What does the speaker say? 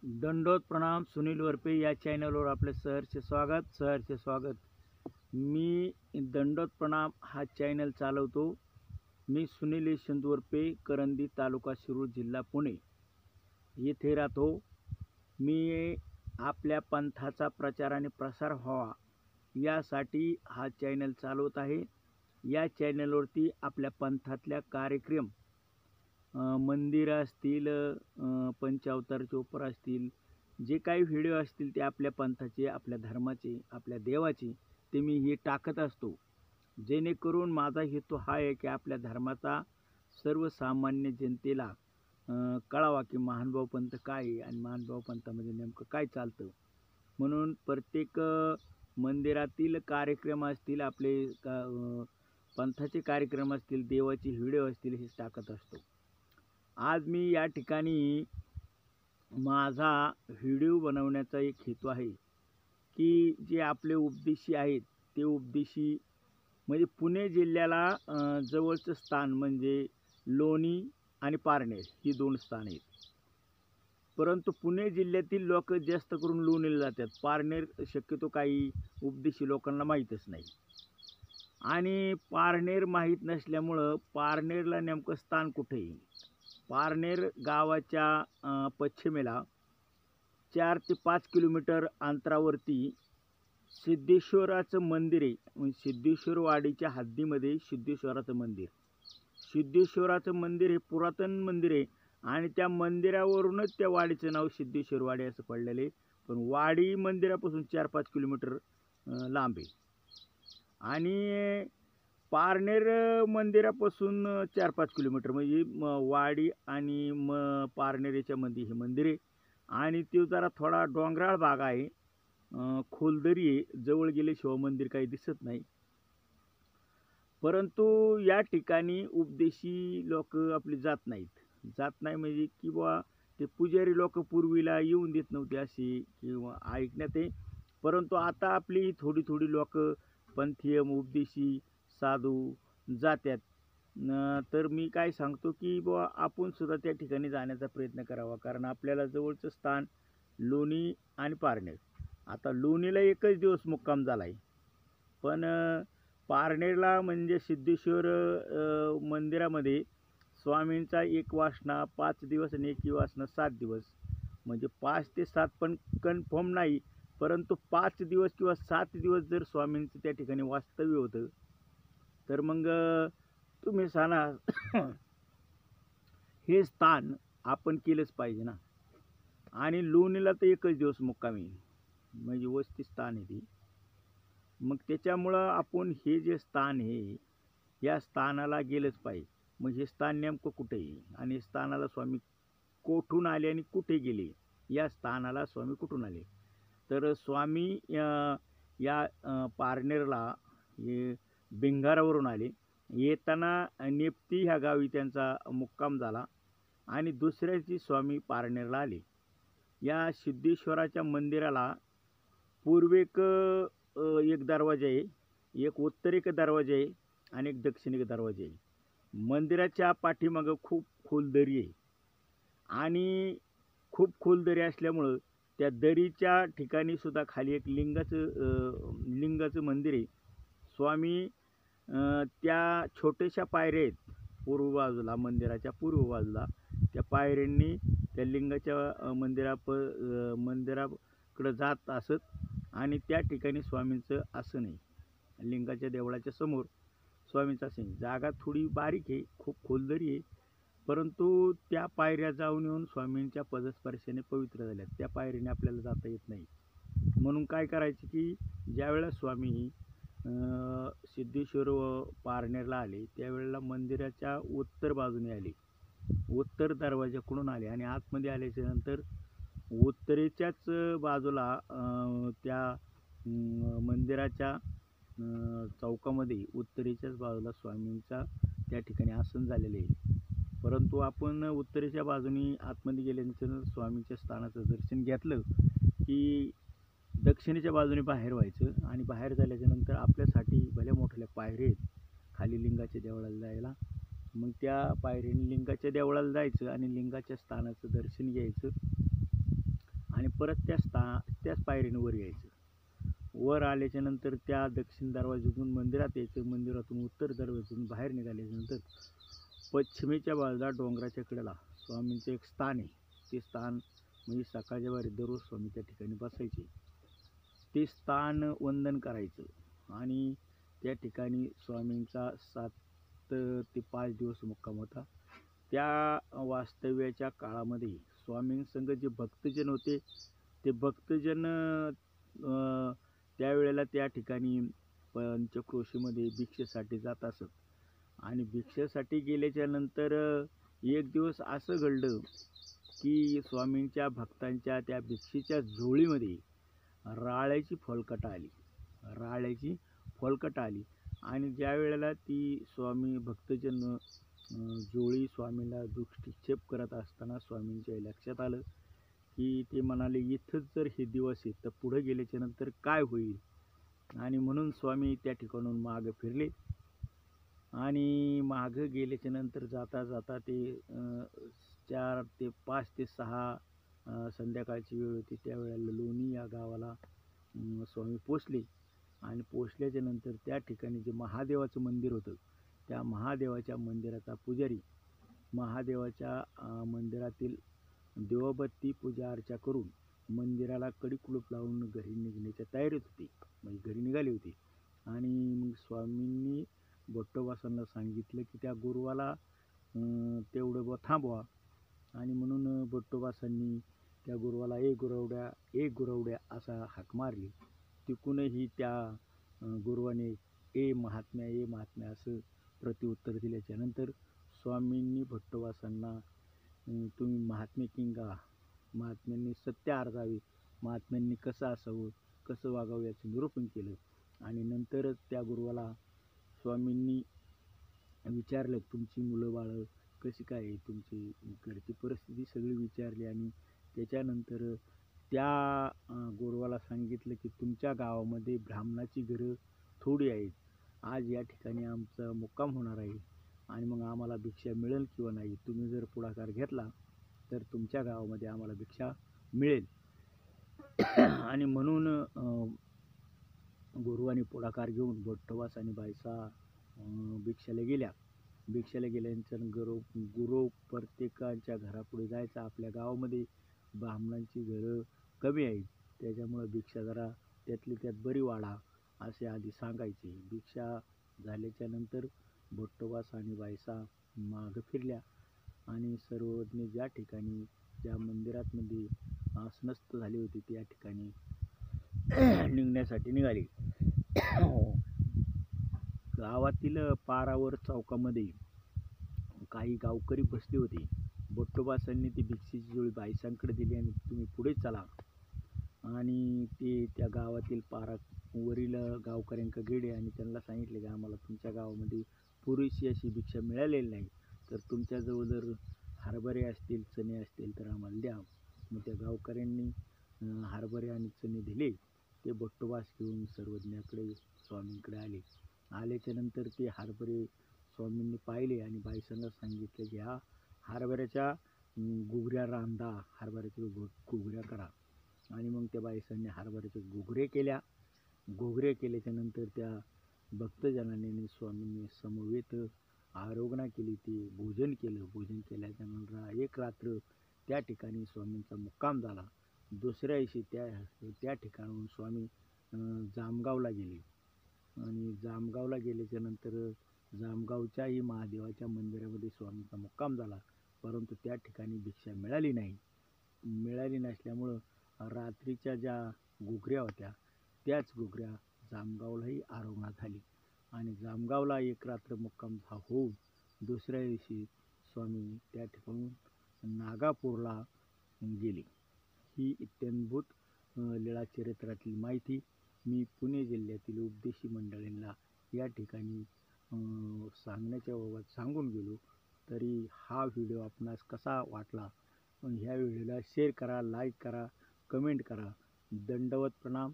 दंडोत प्रणाम. सुनील वरपे या चॅनलवर आपले सहर्ष स्वागत. मी दंडोत प्रणाम हा चॅनल चालवतो. मी सुनील यशवंत वरपे, करंदी तालुका शिरूर जिल्हा पुणे येथे राहतो. मी आपल्या पंथाचा प्रचार आणि प्रसार व्हावा यासाठी हा चॅनल चालवत आहे. या चॅनलवरती आपल्या पंथातल्या कार्यक्रम, मंदिरं असतील, पंचावतार चोपर असतील, जे काही व्हिडिओ असतील ते आपल्या पंथाचे, आपल्या धर्माचे, आपल्या देवाचे ते मी हे टाकत असतो. जेणेकरून माझा हेतू हा आहे की आपल्या धर्माचा सर्वसामान्य जनतेला कळावा की महानुभाव पंथ काय आहे आणि महानुभाव पंथामध्ये नेमकं काय चालतं. म्हणून प्रत्येक मंदिरातील कार्यक्रम असतील, आपले पंथाचे कार्यक्रम असतील, देवाचे व्हिडिओ असतील, हे टाकत असतो. आज मी या ठिकाणी माझा व्हिडिओ बनवण्याचा एक हेतू आहे की जे आपले उपदेशी आहेत ते उपदेशी म्हणजे पुणे जिल्ह्याला जवळचं स्थान म्हणजे लोणी आणि पारनेर ही दोन स्थान आहेत. परंतु पुणे जिल्ह्यातील लोक जास्त करून लोणीला जातात. पारनेर शक्यतो काही उपदेशी लोकांना माहीतच नाही. आणि पारनेर माहीत नसल्यामुळं पारनेरला नेमकं स्थान कुठे आहे? पारनेर गावाच्या पश्चिमेला 4 ते 5 किलोमीटर अंतरावरती सिद्धेश्वराचं मंदिर आहे. सिद्धेश्वरवाडीच्या हद्दीमध्ये सिद्धेश्वराचं मंदिर. सिद्धेश्वराचं मंदिर हे पुरातन मंदिर आहे आणि त्या मंदिरावरूनच त्या वाडीचं नाव सिद्धेश्वरवाडी असं पडलेलं आहे. पण वाडी मंदिरापासून 4-5 किलोमीटर लांब आहे. आणि पारनेर मंदिरापासून 4-5 किलोमीटर म्हणजे वाडी आणि पारनेरच्या मध्ये हे मंदिर आहे. आणि ते जरा थोडा डोंगराळ भाग आहे, खोलदरी आहे. जवळ गेल्याशिवाय मंदिर काही दिसत नाही. परंतु या ठिकाणी उपदेशी लोक आपली जात नाही म्हणजे किंवा ते पुजारी लोक पूर्वीला येऊन देत नव्हते असे किंवा ऐकण्यात आहे. परंतु आता आपली थोडी लोक पंथीय उपदेशी साधू जातात. तर मी काय सांगतो की बुवा आपण सुद्धा त्या ठिकाणी जाण्याचा प्रयत्न करावा. कारण आपल्याला जवळचं स्थान लोणी आणि पारनेर. आता लोणीला एकच दिवस मुक्काम झाला आहे, पण पारनेरला म्हणजे सिद्धेश्वर मंदिरामध्ये स्वामींचा एक वासना 5 दिवस आणि एक वासना 7 दिवस, म्हणजे 5 ते 7 पण कन्फर्म नाही. परंतु 5 दिवस किंवा 7 दिवस जर स्वामींचं त्या ठिकाणी वास्तव्य होतं तर मग तुम्ही सांगा हे स्थान आपण केलंच पाहिजे ना. आणि लोणीला तर एकच दिवस मुक्कामी म्हणजे वस्ती स्थान आहे ती. मग त्याच्यामुळं आपण हे जे स्थान आहे या स्थानाला गेलंच पाहिजे. मग हे स्थान नेमकं कुठे आहे आणि स्थानाला स्वामी कोठून आले आणि कुठे गेले? या स्थानाला स्वामी कुठून आले? तर स्वामी या पारनेरला हे भिंगारावरून आले. येताना नेप्ती ह्या गावी त्यांचा मुक्काम झाला आणि दुसऱ्या दिवशी स्वामी पारनेरला आले. या सिद्धेश्वराच्या मंदिराला पूर्वेक एक दरवाजा आहे, एक उत्तरेक दरवाजा आहे आणि एक दक्षिणेक दरवाजा आहे. मंदिराच्या पाठीमागं खूप खोल दरी आहे आणि खूप खोल दरी असल्यामुळं त्या दरीच्या ठिकाणी सुद्धा खाली एक लिंगाचं मंदिर आहे. स्वामी त्या छोट्याशा पायऱ्या आहेत पूर्व बाजूला, मंदिराच्या पूर्व बाजूला त्या पायऱ्यांनी त्या लिंगाच्या मंदिराकडं जात असत आणि त्या ठिकाणी स्वामींचं आसन आहे. लिंगाच्या देवळाच्या समोर स्वामींचं आसन आहे. जागा थोडी बारीक आहे, खूप खोलदरी आहे, परंतु त्या पायऱ्या जाऊन येऊन स्वामींच्या पदस्पर्शाने पवित्र झाल्यात. त्या पायरीने आपल्याला जाता येत नाही. म्हणून काय करायचं की ज्यावेळेला स्वामी सिद्धेश्वर व पारनेरला आले त्यावेळेला मंदिराच्या उत्तर बाजूने आले, उत्तर दरवाजाकडून आले आणि आतमध्ये आल्याच्या नंतर उत्तरेच्याच बाजूला त्या मंदिराच्या चौकामध्ये उत्तरेच्याच बाजूला स्वामींचा त्या ठिकाणी आसन झालेले आहे. परंतु आपण उत्तरेच्या बाजूने आतमध्ये गेल्यानंतर स्वामींच्या स्थानाचं दर्शन घेतलं की दक्षिणेच्या बाजूने बाहेर व्हायचं आणि बाहेर झाल्याच्या नंतर आपल्यासाठी भल्या मोठ्या पायऱ्या आहेत खाली लिंगाच्या देवळाला जायला. मग त्या पायरीने लिंगाच्या देवळाला जायचं आणि लिंगाच्या स्थानाचं दर्शन घ्यायचं आणि परत त्याच पायरीने वर यायचं. वर आल्याच्या नंतर त्या दक्षिण दरवाज्यातून मंदिरात यायचं. मंदिरातून उत्तर दरवाज्यातून बाहेर निघाल्याच्यानंतर पश्चिमेच्या बाजूला डोंगराच्या कडेला स्वामींचं एक स्थान आहे. ते स्थान म्हणजे सकाळच्या वेळी दररोज स्वामी त्या ठिकाणी बसायचे. ते स्थान वंदन करायचं आणि त्या ठिकाणी स्वामींचा 7 ते 5 दिवस मुक्काम होता. त्या वास्तव्याच्या काळामध्ये स्वामींसंग जे भक्तजन होते ते भक्तजन त्यावेळेला त्या ठिकाणी पंचक्रोशीमध्ये भिक्षेसाठी जात असत. आणि भिक्षेसाठी गेल्याच्या नंतर एक दिवस असं घडलं की स्वामींच्या भक्तांच्या त्या भिक्षेच्या झोळीमध्ये राळ्याची फलकटा आली आणि ज्या वेळेला ती स्वामी भक्तजन जोळी स्वामीला दृष्टिक्षेप करत असताना स्वामींच्या लक्षात आलं की ते म्हणाले, इथंच जर हे दिवस आहेत तर पुढे गेल्याच्या नंतर काय होईल. आणि म्हणून स्वामी त्या ठिकाणून मागं फिरले आणि मागं गेल्याच्या नंतर जाता जाता ते 4 ते 5 ते 6 संध्याकाळची वेळ होती. त्यावेळेला लोणी या गावाला स्वामी पोचले आणि पोचल्याच्या नंतर त्या ठिकाणी जे महादेवाचं मंदिर होतं त्या महादेवाच्या मंदिराचा पुजारी महादेवाच्या मंदिरातील देवबत्ती पूजा अर्चा करून मंदिराला कडी कुलूप लावून घरी निघण्याच्या तयारीत होती, म्हणजे घरी निघाली होती. आणि मग स्वामींनी भट्टोबासांना सांगितलं की त्या गुरुवाला तेवढं थांबवा. आणि म्हणून भट्टोबासांनी त्या गुरुवाला ए गुरवड्या असा हाक मारली. तिकूनही त्या गुरुवाने ए महात्म्या असं प्रत्युत्तर दिल्याच्या नंतर स्वामींनी भट्टोबासांना तुम्ही महात्मे किंगा, महात्म्यांनी सत्य अर्जावे, महात्म्यांनी कसं असावं, कसं वागावं याचं निरूपण केलं. आणि नंतरच त्या गुरुवाला स्वामींनी विचारलं, तुमची मुलं बाळं कशी काय आहे, तुमची घरची परिस्थिती सगळी विचारली. आणि त्याच्यानंतर त्या गुरुवाला सांगितलं की तुमच्या गावामध्ये ब्राह्मणाची घरं थोडी आहेत. आज या ठिकाणी आमचा मुक्काम होणार आहे आणि मग आम्हाला भिक्षा मिळेल किंवा नाही. तुम्ही जर पुढाकार घेतला तर तुमच्या गावामध्ये आम्हाला भिक्षा मिळेल. आणि म्हणून गुरुवाने पुढाकार घेऊन भट्टोबास आणि बायसा भिक्षाला गेल्यानंतर गुरु प्रत्येकाच्या घरापुढे जायचा. आपल्या गावामध्ये ब्राह्मणांची घरं कमी आहेत, त्याच्यामुळं भिक्षा जरा त्यातली त्यात बरी वाढा असे आधी सांगायचे. भिक्षा झाल्याच्या नंतर भट्टोबास आणि बायसा मागं फिरल्या आणि सर्वज्ञ ज्या ठिकाणी ज्या मंदिरातमध्ये आसनस्थ झाली होती त्या ठिकाणी निघण्यासाठी निघाली. गावातील पारावर चौकामध्ये काही गावकरी बसले होते. भट्टोबासांनी ती भिक्षेची जोळी बायसांकडे दिली आणि तुम्ही पुढे चला. आणि ते त्या गावातील पारावरील गावकऱ्यांकडे गेले आणि त्यांना सांगितले की आम्हाला तुमच्या गावामध्ये पुरेशी अशी भिक्षा मिळालेली नाही, तर तुमच्याजवळ जर हरभरे असतील, चणे असतील तर आम्हाला द्या. मग त्या गावकऱ्यांनी हरभरे आणि चणे दिले. ते भट्टोबास घेऊन सर्वज्ञाकडे स्वामींकडे आल्याच्या नंतर ते हरभरे स्वामींनी पाहिले आणि बायसांना सांगितलं की ह्या हरभऱ्याच्या घुगऱ्या रांधा, हरभऱ्याच्या घुगऱ्या करा. आणि मग त्या बायसांनी हरभऱ्याच्या घुगरे केल्याच्या नंतर त्या भक्तजनांनी स्वामींनी समवेत आरोगणा केली. ते भोजन केल्याच्या नंतर एक रात्र त्या ठिकाणी स्वामींचा मुक्काम झाला. दुसऱ्या दिवशी त्या ठिकाणाहून स्वामी जामगावला गेले आणि जामगावला गेल्याच्या नंतर जामगावच्याही महादेवाच्या मंदिरामध्ये स्वामींचा मुक्काम झाला. परंतु त्या ठिकाणी भिक्षा मिळाली नसल्यामुळं रात्रीच्या ज्या घुगऱ्या होत्या त्याच घुगऱ्या जामगावलाही आरोहणात आली आणि जामगावला एक रात्र मुक्काम होऊन दुसऱ्या दिवशी स्वामी त्या ठिकाणून नागापूरला गेले. ही इत्थंभूत लीळाचरित्रातील माहिती मी पुणे जिल्ह्यातील उपदेशी मंडळींना या ठिकाणी सांगण्याच्या बाबत सांगून गेलो. तरी हा व्हिडिओ आपणास कसा वाटला, ह्या व्हिडिओला शेअर करा, लाईक करा, कमेंट करा. दंडवत प्रणाम.